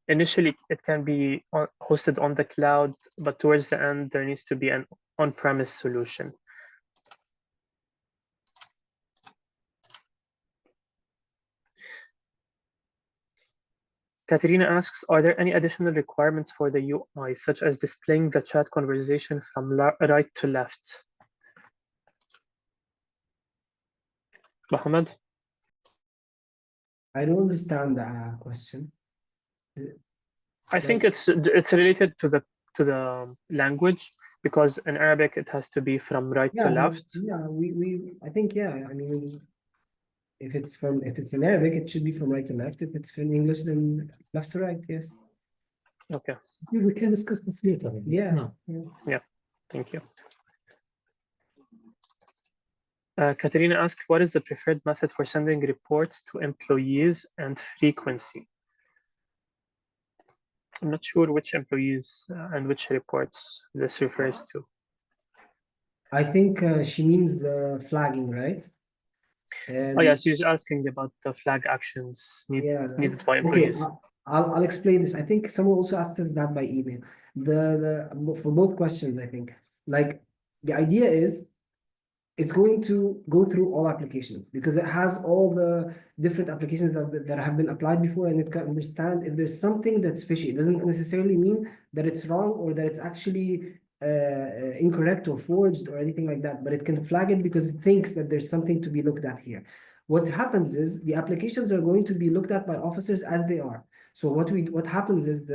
initially it can be hosted on the cloud, but towards the end there needs to be an on-premise solution. Katerina asks, are there any additional requirements for the UI, such as displaying the chat conversation from right to left? Mohammed? I don't understand the question. I think it's related to the language, because in Arabic it has to be from right to left. Yeah, I think, yeah, I mean, if it's in Arabic, it should be from right to left. If it's in English, then left to right, yes. Okay. We can discuss this later. Yeah. No. Yeah, thank you. Katerina asked, what is the preferred method for sending reports to employees and frequency? I'm not sure which employees and which reports this refers to. I think she means the flagging, right? Oh yeah, she's asking about the flag actions needed by employees. Okay, I'll explain this. I think someone also asked us that by email. For both questions, I think, like, the idea is it's going to go through all applications because it has all the different applications that have been applied before, and it can understand if there's something that's fishy. It doesn't necessarily mean that it's wrong or that it's actually incorrect or forged or anything like that, but it can flag it because it thinks that there's something to be looked at here. What happens is the applications are going to be looked at by officers as they are. So what happens is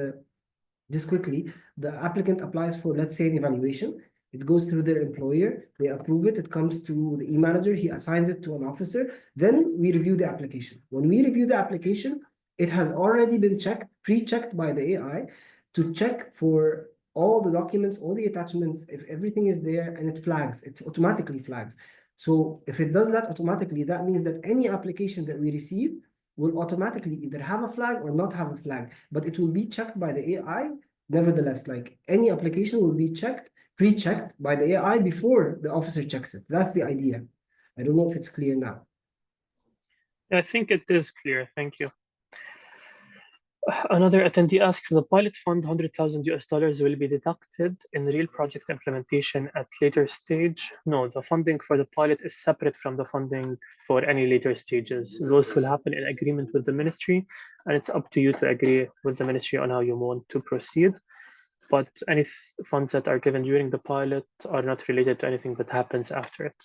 just quickly, the applicant applies for, let's say, an evaluation. It goes through their employer, they approve it, it comes to the e-manager, he assigns it to an officer, then we review the application. When we review the application, it has already been pre-checked by the AI to check for all the documents, all the attachments, if everything is there, and it automatically flags. So if it does that automatically, that means that any application that we receive, will automatically either have a flag or not have a flag, but it will be checked by the AI. Nevertheless, like any application will be checked, pre-checked by the AI before the officer checks it. That's the idea. I don't know if it's clear now. I think it is clear. Thank you. Another attendee asks, the pilot fund, $100,000 will be deducted in real project implementation at later stage? No, the funding for the pilot is separate from the funding for any later stages. Those will happen in agreement with the ministry, and it's up to you to agree with the ministry on how you want to proceed. But any funds that are given during the pilot are not related to anything that happens after it.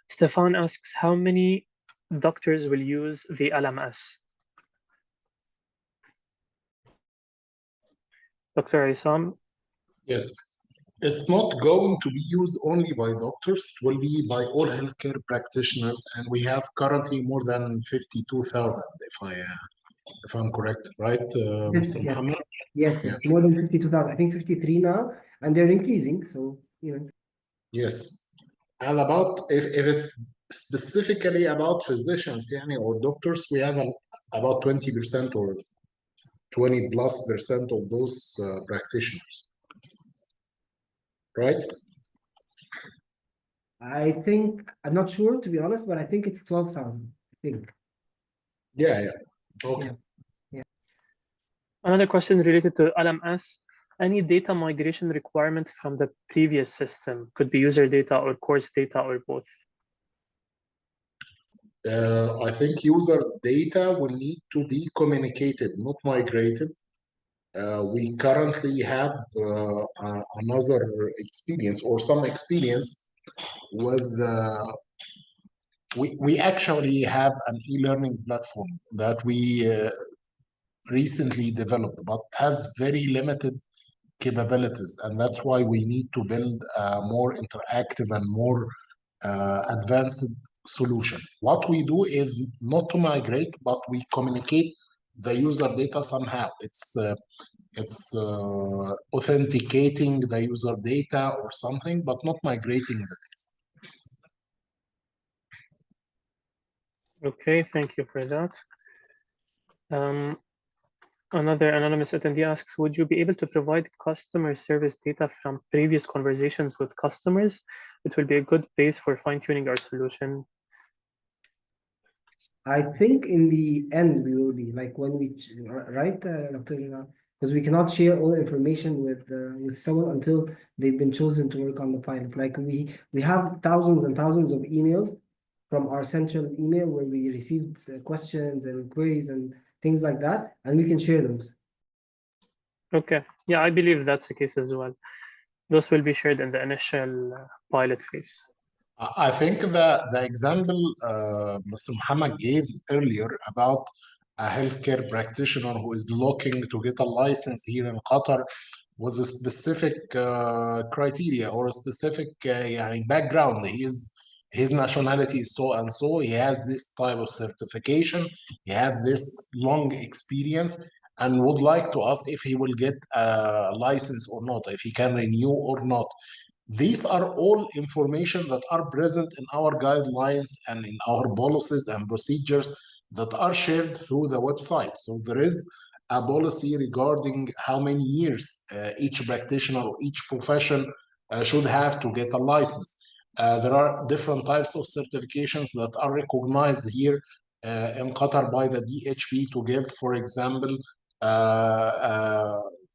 Stefan asks, how many doctors will use the LMS? Dr. Isam? Yes, it's not going to be used only by doctors, it will be by all healthcare practitioners, and we have currently more than 52,000, if I'm correct, right, Mr. Yeah. Mohammed? Yes, Yeah. it's more than 52,000. I think 53 now, and they're increasing. So, you know. Yes. And about if it's specifically about physicians, or doctors, we have about 20% or 20+% of those practitioners, right? I think, I'm not sure to be honest, but I think it's 12,000, I think. Yeah. Okay. Yeah. Another question related to LMS. Any data migration requirement from the previous system? Could be user data or course data or both. I think user data will need to be communicated, not migrated. We currently have another experience or some experience with we actually have an e-learning platform that we recently developed, but has very limited capabilities, and that's why we need to build a more interactive and more advanced solution. What we do is not to migrate, but we communicate the user data somehow. It's authenticating the user data or something, but not migrating the data. Okay, thank you for that. Another anonymous attendee asks, would you be able to provide customer service data from previous conversations with customers? It will be a good base for fine-tuning our solution. I think in the end we will be like when we right, Dr. Because we cannot share all the information with someone until they've been chosen to work on the pilot. Like we have thousands and thousands of emails from our central email where we received questions and queries and things like that, and we can share those. Okay, yeah, I believe that's the case as well. Those will be shared in the initial pilot phase. I think the example Mr. Muhammad gave earlier about a healthcare practitioner who is looking to get a license here in Qatar with a specific criteria or a specific background. His nationality is so and so. He has this type of certification. He has this long experience and would like to ask if he will get a license or not, if he can renew or not. These are all information that are present in our guidelines and in our policies and procedures that are shared through the website. So there is a policy regarding how many years each practitioner or each profession should have to get a license. There are different types of certifications that are recognized here in Qatar by the DHB to give, for example,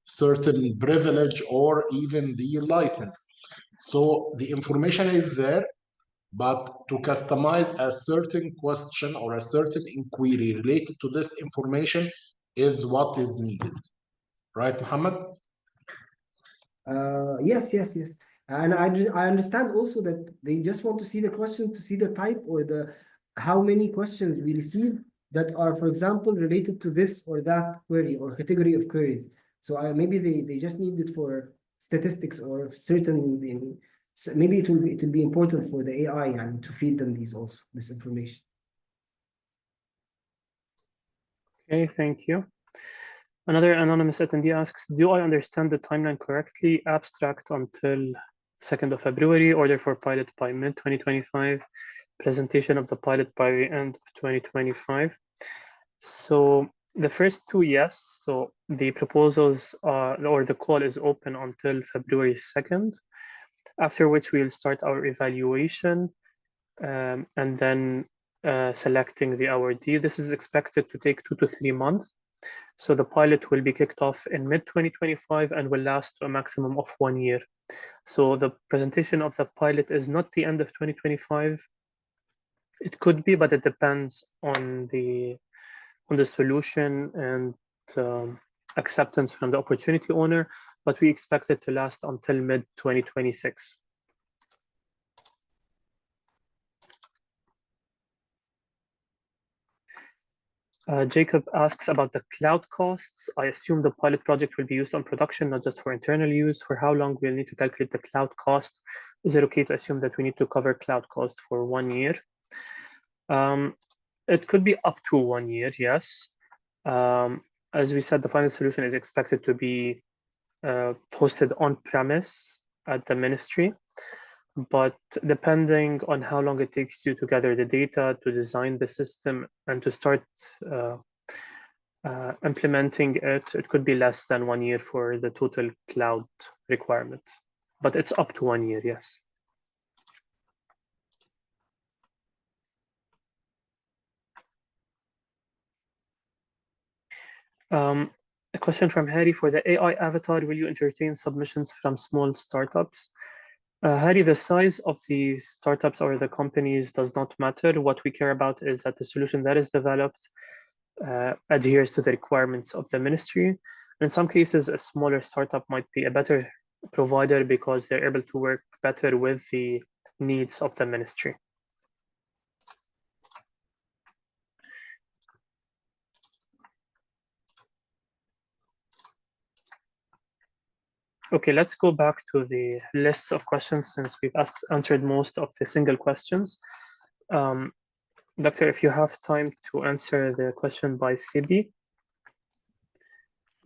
certain privilege or even the license. So the information is there, but to customize a certain question or a certain inquiry related to this information is what is needed. Right, Muhammad? Yes. And I understand also that they just want to see the question, to see the type or the how many questions we receive that are, for example, related to this or that query or category of queries. So maybe they just need it for statistics or certain. So maybe it will be important for the AI and to feed them this information. Okay, thank you. Another anonymous attendee asks, do I understand the timeline correctly? Abstract until 2nd of February, order for pilot by mid-2025, presentation of the pilot by the end of 2025. So the first two, yes. So the proposals or the call is open until February 2nd, after which we'll start our evaluation and then selecting the awardee. This is expected to take 2 to 3 months. So the pilot will be kicked off in mid-2025 and will last a maximum of 1 year. So the presentation of the pilot is not the end of 2025. It could be, but it depends on the solution and acceptance from the opportunity owner, but we expect it to last until mid-2026. Jacob asks about the cloud costs. I assume the pilot project will be used on production, not just for internal use. For how long we'll need to calculate the cloud cost? Is it okay to assume that we need to cover cloud cost for 1 year? It could be up to 1 year, yes. As we said, the final solution is expected to be hosted on-premise at the ministry. But depending on how long it takes you to gather the data, to design the system, and to start implementing it, it could be less than 1 year for the total cloud requirement. But it's up to 1 year, yes. A question from Harry: for the AI avatar, will you entertain submissions from small startups? Harry, the size of the startups or the companies does not matter. What we care about is that the solution that is developed adheres to the requirements of the ministry. In some cases, a smaller startup might be a better provider because they're able to work better with the needs of the ministry. Okay, let's go back to the lists of questions since we've answered most of the single questions. Doctor, if you have time to answer the question by CB.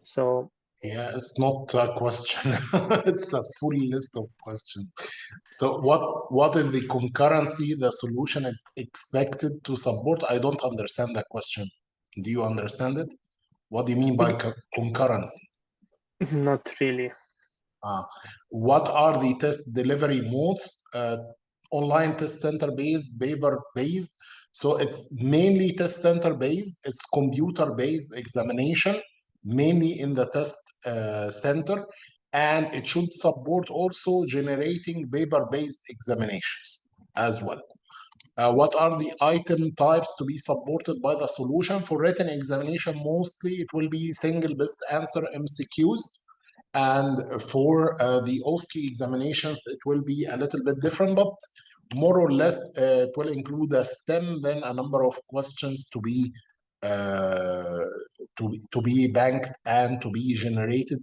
So yeah, it's not a question. It's a full list of questions. So what is the concurrency the solution is expected to support? I don't understand that question. Do you understand it? What do you mean by concurrency? Not really. What are the test delivery modes? Online test center based, paper based. So it's mainly test center based. It's computer based examination, mainly in the test center, and it should support also generating paper based examinations as well. What are the item types to be supported by the solution? For written examination, mostly it will be single best answer MCQs. And for the OSCE examinations, it will be a little bit different, but more or less it will include a STEM, then a number of questions to be banked and to be generated,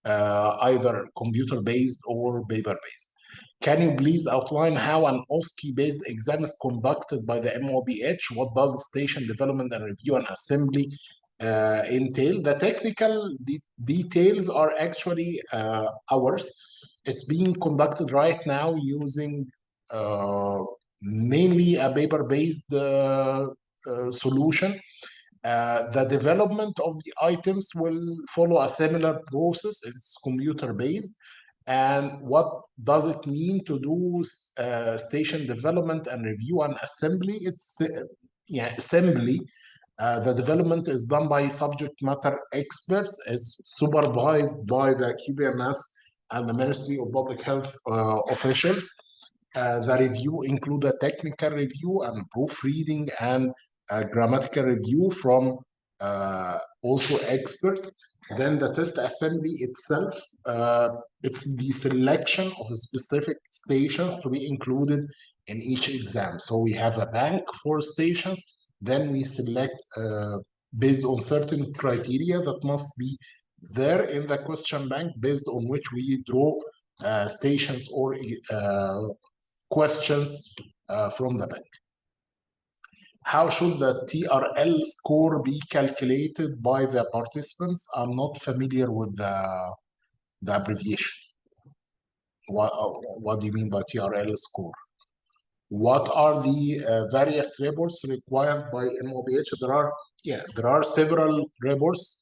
either computer-based or paper-based. Can you please outline how an OSCE-based exam is conducted by the MOBH? What does station development and review and assembly entail? The technical details are actually ours. It's being conducted right now using mainly a paper-based solution. The development of the items will follow a similar process. It's computer-based. And what does it mean to do station development and review and assembly? It's assembly. The development is done by subject matter experts. It's supervised by the QBMS and the Ministry of Public Health officials. The review include a technical review and proofreading and grammatical review from also experts. Then the test assembly itself, it's the selection of specific stations to be included in each exam. So we have a bank for stations, then we select based on certain criteria that must be there in the question bank, based on which we draw stations or questions from the bank. How should the TRL score be calculated by the participants? I'm not familiar with the abbreviation. What do you mean by TRL score? What are the various reports required by MOBH? There are several reports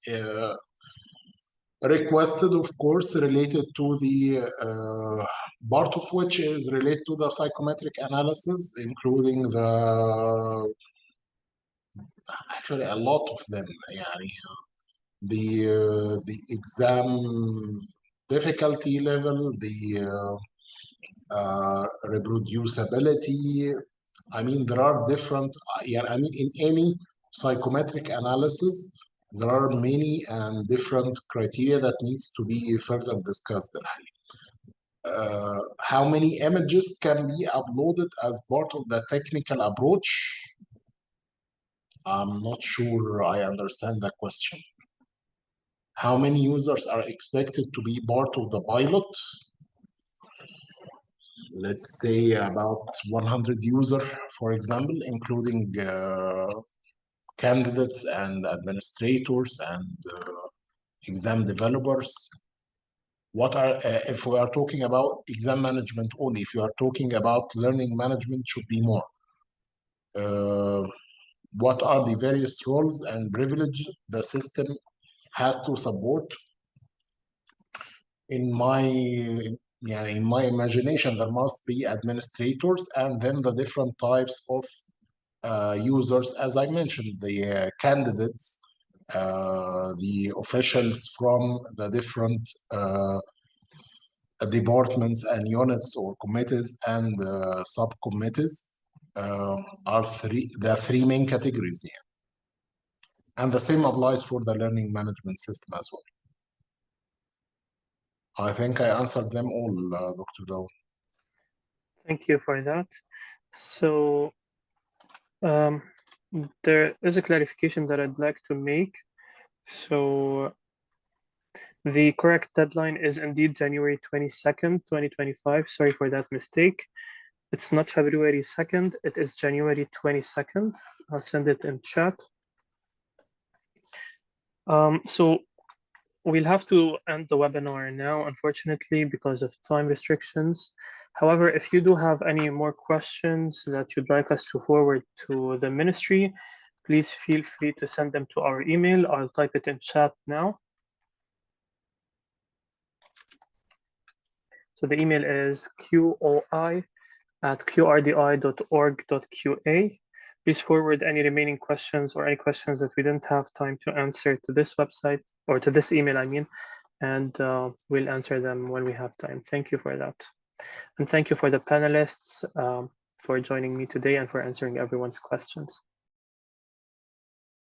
requested, of course, related to the part of which is related to the psychometric analysis, including actually a lot of them. The exam difficulty level, the reproducibility. I mean, there are different, in any psychometric analysis, there are many and different criteria that needs to be further discussed. How many images can be uploaded as part of the technical approach? I'm not sure I understand the question. How many users are expected to be part of the pilot? Let's say about 100 users, for example, including candidates and administrators and exam developers. What are, if we are talking about exam management only, if you are talking about learning management, should be more. What are the various roles and privileges the system has to support? In my imagination, there must be administrators and then the different types of users, as I mentioned, the candidates, the officials from the different departments and units or committees and subcommittees are the three main categories here. And the same applies for the learning management system as well. I think I answered them all, Dr. Dawood. Thank you for that. So there is a clarification that I'd like to make. So the correct deadline is indeed January 22nd, 2025. Sorry for that mistake. It's not February 2nd, it is January 22nd. I'll send it in chat. So we'll have to end the webinar now, unfortunately, because of time restrictions. However, if you do have any more questions that you'd like us to forward to the ministry, please feel free to send them to our email. I'll type it in chat now. So the email is QOI@qrdi.org.qa. Please forward any remaining questions or any questions that we didn't have time to answer to this website or to this email, I mean, and we'll answer them when we have time. Thank you for that. And thank you for the panelists for joining me today and for answering everyone's questions.